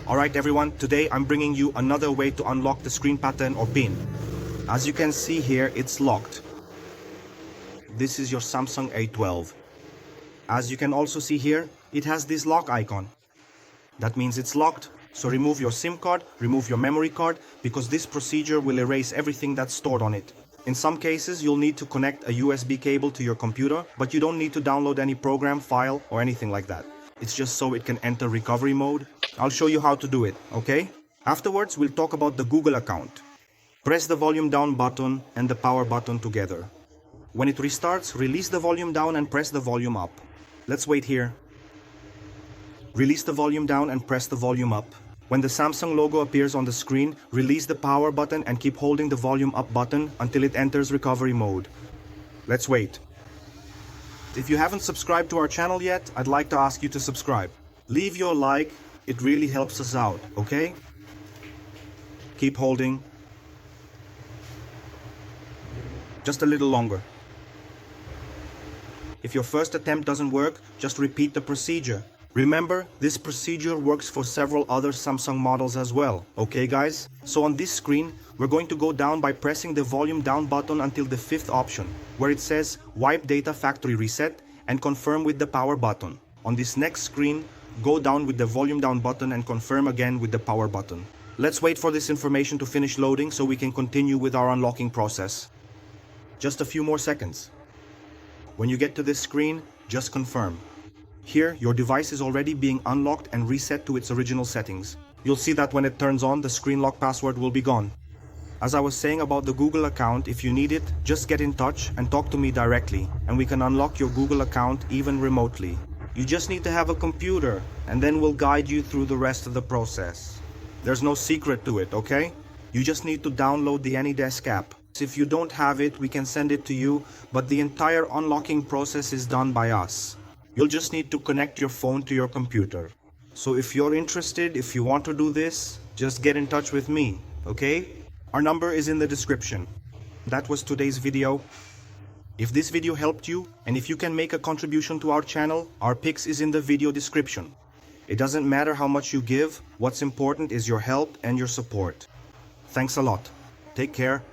Alright everyone, today I'm bringing you another way to unlock the screen pattern or pin. As you can see here, it's locked. This is your Samsung A12. As you can also see here, it has this lock icon. That means it's locked, so remove your SIM card, remove your memory card, because this procedure will erase everything that's stored on it. In some cases, you'll need to connect a USB cable to your computer, but you don't need to download any program, file, or anything like that. It's just so it can enter recovery mode. I'll show you how to do it, okay? Afterwards, we'll talk about the Google account. Press the volume down button and the power button together. When it restarts, release the volume down and press the volume up. Let's wait here. Release the volume down and press the volume up. When the Samsung logo appears on the screen, release the power button and keep holding the volume up button until it enters recovery mode. Let's wait. If you haven't subscribed to our channel yet, I'd like to ask you to subscribe. Leave your like, it really helps us out, okay? Keep holding. Just a little longer. If your first attempt doesn't work, just repeat the procedure. Remember, this procedure works for several other Samsung models as well, okay guys? So on this screen, we're going to go down by pressing the volume down button until the 5th option, where it says Wipe Data Factory Reset and confirm with the power button. On this next screen, go down with the volume down button and confirm again with the power button. Let's wait for this information to finish loading so we can continue with our unlocking process. Just a few more seconds. When you get to this screen, just confirm. Here, your device is already being unlocked and reset to its original settings. You'll see that when it turns on, the screen lock password will be gone. As I was saying about the Google account, if you need it, just get in touch and talk to me directly, and we can unlock your Google account even remotely. You just need to have a computer, and then we'll guide you through the rest of the process. There's no secret to it, okay? You just need to download the AnyDesk app. If you don't have it, we can send it to you, but the entire unlocking process is done by us. You'll just need to connect your phone to your computer. So if you're interested, if you want to do this, just get in touch with me, okay? Our number is in the description. That was today's video. If this video helped you, and if you can make a contribution to our channel, our Pix is in the video description. It doesn't matter how much you give, what's important is your help and your support. Thanks a lot. Take care.